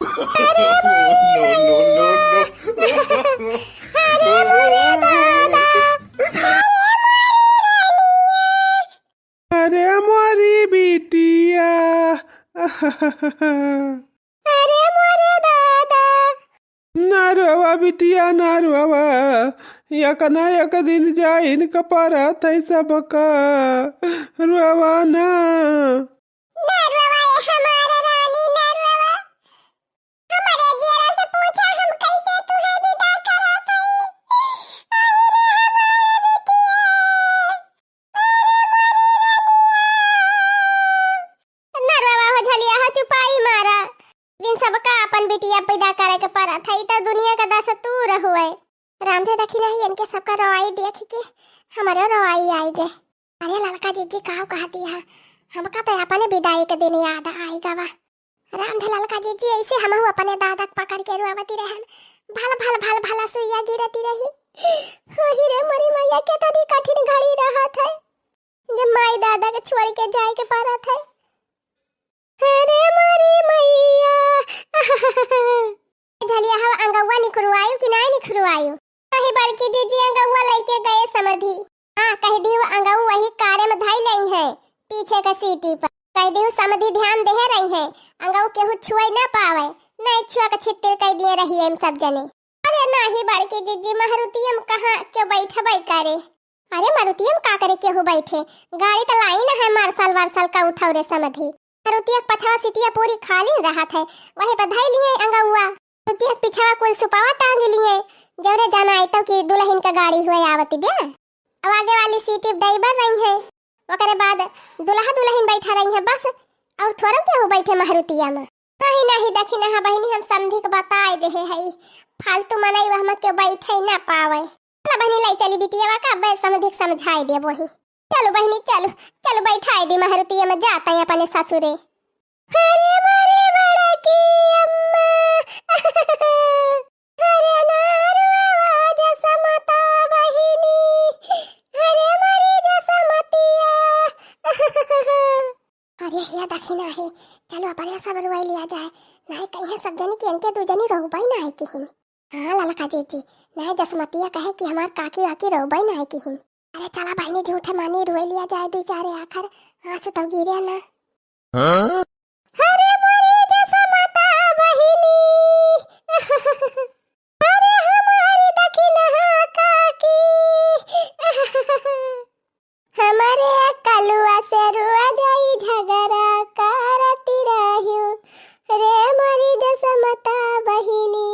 अरे मोरे No, no, no, no. अरे मोरे दादा, अरे हमारी बिटिया। अरे मोरे दादा। ना रोवा बिटिया ना रोवा, यक ना यक दिन जाइन कपारा थई सबका रोवा ना। नरवा ये हमारा रानी नरवा, हमारे जियरा से पूछा हम कैसे तुम्हें विदा करा पाए। नरवा हो झलिया हो चुपाई मारा, दिन सबका अपन बिटिया पैदा करे के परा थई तो दुनिया का दस तूर हुए। रामधे देखी नहीं इनके सबका रवाई देखी के हमारे रवाई आई गए। अरे लड़का जीजी कहा दिया हमका तो अपने विदाई के दिन याद आई गवा। रामधे ललका जीजी ऐसे हम अपने दादा पकड़ के रुआवती रहन, भल भल भल भला सुइया गिरती रही। होही रे मोरी मैया के तनी कठिन घड़ी रहत है जब माई दादा के छोड़ के जाए के परत है। अरे मोरी मैया झलिया हम अंगवा निखरुआयु कि नहीं निखरुआयु। कहीं बड़की जीजी अंगवा लेके गए समधी। हां कह दियो अंगवा वही कार्य में धाई लई है पीछे का सीटी पर। कह दियो समधी ध्यान दे रही है अंगव केहू छुए ना पावे, नहीं छुआ के छिट्टर कह दिए रही हम सब जने। अरे नहीं बड़की जीजी मारुतियम कहां क्यों बैठे बाई करे। अरे मारुतियम का करे केहू बैठे, गाड़ी तो लाई ना है मार्शल वार्शल का उठाओ रे समधी। मारुतिया पछवा सीटिया पूरी खाली रहत है वही पर धाई लिए अंगवा। मारुतिया पिछवा कुल सुपावा टांग लिए जरे जाना आई तो कि दुल्हन का गाड़ी हुए आवती बे। अब आगे वाली सीट ड्राइवर रही है, ओकरे बाद दुल्हा दुल्हन बैठा रही है बस, और थोड़ा क्या हो बैठे मारुतिया में। नहीं नहीं देखी ना बहनी हम समझी के बताए दे है फालतू मनई वह में क्यों बैठे ना पावे। ना बहनी लाई चली बिटिया का बे समझी समझाई दे वही। चलो बहनी चलो चलो बैठाई दे मारुतिया में जाता है अपने ससुरे। अरे मारे बड़ा की अम्मा अरे नारवा जैसा माता बहिनी, अरे मरी जैसा मतिया। अरे ये दखिना है चलो अपने सब रुआई लिया जाए, नहीं कहीं सब जनी के इनके दू जनी रोबाई ना है किहिन। हां ललका जीजी नहीं जसमतिया कहे कि हमार काकी वाकी रोबाई ना है किहिन। अरे चला बहनी झूठे मानी रुआई लिया जाए दू चारे आखर आंसू तब गिरे ना। Huh? अरे मरी जैसा माता बहिनी अरे हमारी दखिना काकी हमारे कलुआ से रुआ जाई झगड़ा करती रहियो रे मरी जसमता बहिनी।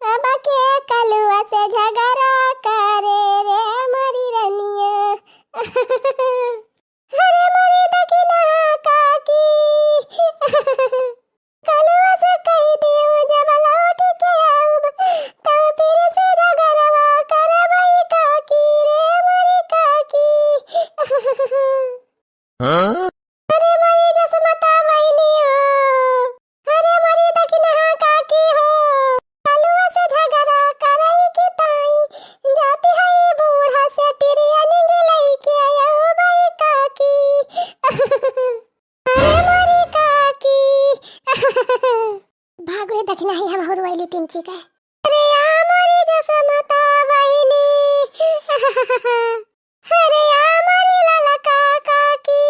अब के कलुआ से झगड़ा करे रे मरी रनिया। अरे मरी दखिना काकी कलुआ से कह दियो जब लौट के आऊब तब फिर से झगड़वा करबई काकी रे मरी काकी। Huh? अरे मरी जसमता बहिनी हो, अरे मरी दखिना काकी हो, कलुआ से झगड़ा करई की ताई जाती है बूढ़ा से टिरिया निगलई के आयो बई काकी। अरे मरी काकी भाग रे दखिना ही हम होरवाइली तिनची का। अरे या मरी जसमता बहिनी अरे या मरी ललका काकी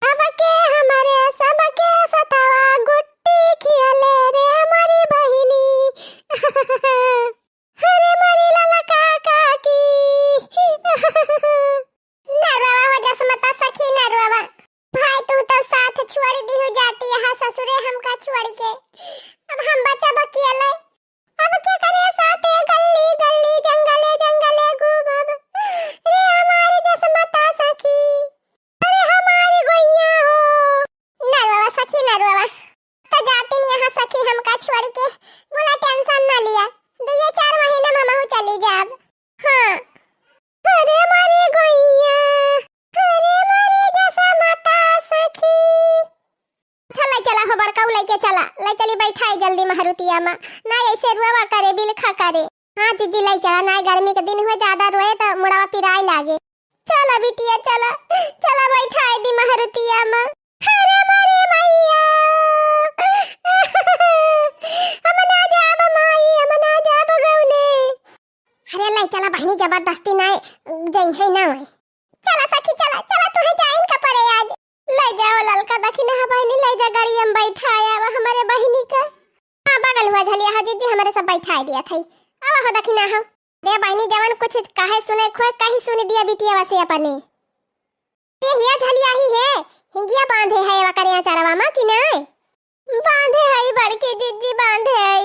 अब के हमारे सब के सतावा गुट्टी खियाले रे हमारी बहिनी। अरे मरी ललका काकी नरवा हो जसमता सखी नरवा भाई तू तो साथ छोड़ दी हो जाती है ससुरे हमका छोड़ के। अब हम बच्चा बकियाले अब क्या करे साथे गली गली जंगले जंगले घूमब रे हमारी जसमता सखी। अरे हमारी गोइया हो नरवा सखी नरवा तो जाती नहीं यहाँ सखी हमका छोड़ के, बोला टेंशन ना लिया 2-4 महीने में हम चली जाब। हाँ अरे हमारी गोइया अरे हमारी जसमता सखी। चला चला हो बड़का लेके चला ले चली बैठाई जल्दी मारुतिया में ना ऐसे रुआवा करे बिलखा करे। हाँ जीजी ले चला ना गर्मी के दिन हुए ज्यादा रोए तो मुड़ावा पिराई लागे। चला बिटिया चला चला बैठाई दी मारुतिया में। अरे मरी आई है ना वही। चला सखी चला चला तुहे जाइन का परे आज। ले जाओ ललका दखिना बहनी ले जा गाड़ी हम बैठाया वा हमारे बहनी का। हां बगल हुआ झलिया हा जीजी हमारे सब बैठा दिया थई। अब हो दखिना हो दे बहनी जवन कुछ काहे सुने खोए कहीं सुन दिया बिटिया वसे अपने। ये हिया झलिया ही है हिंगिया बांधे है वा करिया चारवा मा कि नहीं बांधे है बड़की जीजी बांधे है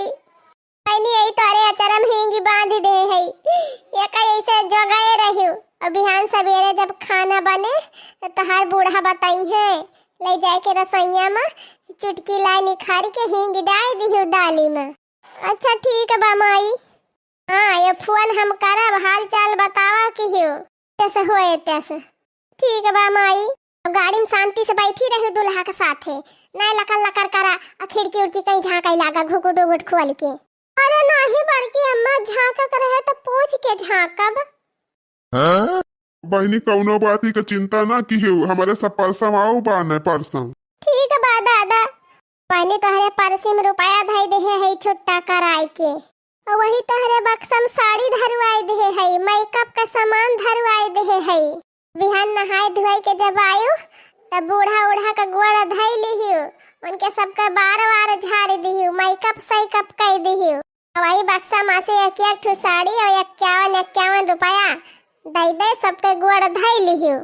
बहनी यही तारे अचरम हिंगी बांध दे है ये का ऐसे जगाए रहियो। अब बिहान सवेरे जब खाना बने तो तहार बूढ़ा बताई है ले जाए के रसोईया में चुटकी लाई निखार के हींग डाल दियो दाली में। अच्छा ठीक है बामाई। हाँ ये फोन हम करब हाल चाल बतावा कि हो कैसे होए तैसे। ठीक है बामाई गाड़ी में शांति से बैठी रही दुल्हा के साथे ना लकर लकर करा आ खिड़की उड़की कहीं झांकाई लागा घुकुट उगुट खोल के। अरे नहीं बड़की अम्मा झांका कर रहे तो पूछ के झांकब। हाँ? बहनी कौनो बाती का चिंता ना की हो हमारे सब परसम आओ बाने परसम। ठीक है बा दादा बहनी तोहरे परसी में रुपया धई दे है छुट्टा कराई के और वही तोहरे बक्सम साड़ी धरवाई दे है मेकअप का सामान धरवाई दे है। बिहान नहाए धोए के जब आयो तब बूढ़ा उढ़ा का गोड़ धई लिहियो उनके सबका बार झाड़ दिहियो मेकअप सही कप कर दिहियो। वही बक्सा में से एक ठो साड़ी और 51 रुपया दई दे सबके गोड़ धई लिहियो।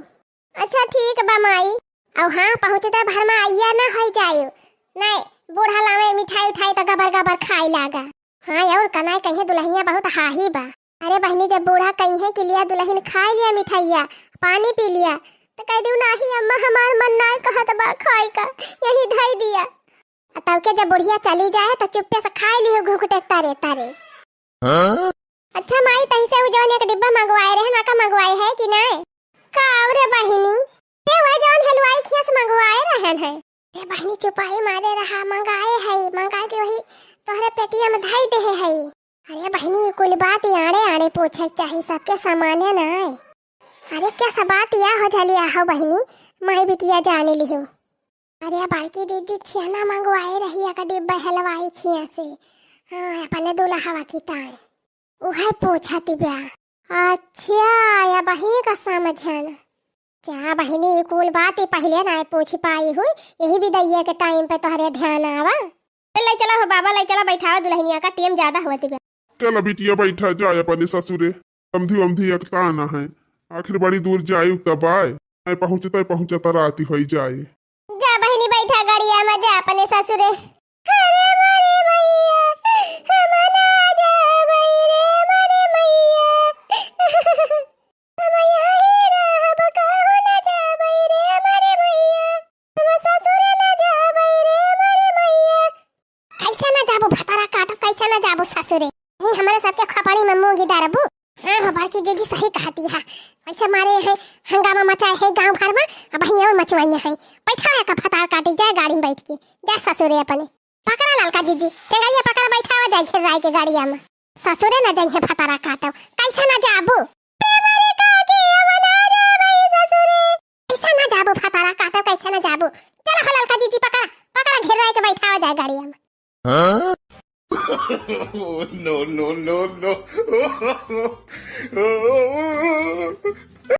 अच्छा ठीक बा माई। अब हाँ पहुँचते भर में आइया ना हो जायो नहीं बूढ़ा लावे मिठाई उठाई तो गबर गबर खाई लागा। हाँ और कनाई कहीं दुल्हनिया बहुत हाही बा। अरे बहनी जब बूढ़ा कहीं कि लिया दुल्हन खा लिया मिठाइया पानी पी लिया तो कह दू नहीं अम्मा हमार मन ना कहत बा खाई का यही धई दिया। तब के जब बुढ़िया चली जाए तो चुप्पे से खा लियो घुघुटे तारे तारे। हाँ? अच्छा माई तही से जौन एक डिब्बा मंगवाए रहे ना का मंगवाए है कि नहीं का रे बहिनी ते वह जौन हलवाई खिया से मंगवाए रहन है ए बहिनी चुपाई मारे रहा मंगाए के वही तोहरे पेटिया में धई दे है। अरे बहिनी कुल बात आड़े पूछे चाहिए सबके सामान है ना। अरे क्या सब बात या हो झलिया हो बहिनी माई बिटिया जाने लिहो। अरे बाकी दीदी छियाना मंगवाए रही का डिब्बा हलवाई खिया से। हाँ अपने दुल्हा की ताए उहे पूछा तिब्या। अच्छा या बही का समझन क्या बहिनी कुल बात ही पहले ना पूछ पाई हुई यही भी दैया के टाइम पे तोहरे ध्यान आवा। ले चलो हो बाबा ले चलो बैठाओ दुल्हनिया का टाइम ज्यादा हुआ तिब्या। चल बिटिया बैठा जाए अपने ससुरे समधी एकता ना है आखिर बड़ी दूर जायु तब आए पहुँचता राती हो जाए। जा बहिनी बैठा गाड़िया में जा अपने ससुरे। अरे मारे मैया हमना जा बई रे मारे मैया हम यही रहब कहू ना जा बई रे मारे मैया हम ससुरे ना जा बई रे मारे मैया। कैसे ना जाबो भतारा काटो कैसे ना जाबो ससुरे ही हमारे सबके खपड़ी में मुंह गिदारबू। हाँ हो बड़की जीजी सही कहती है ऐसे मारे है हंगामा मचाए है गांव घर में अब वही और मचवाइया है बैठा का फतार काटी जाए गाड़ी में बैठ के जा ससुरे अपने पकड़ा ललका जीजी टेंगरिया पकड़ा बैठावा जाए खेल राय के गाड़िया में ससुरे ना जाइए फतारा काटो कैसे ना जाबू कैसे ना जाबू फतारा काटो कैसे ना जाबू। चलो हो ललका जीजी पकड़ा घेर राय के बैठावा जाए गाड़िया में। हाँ? Oh, no, no, no, no.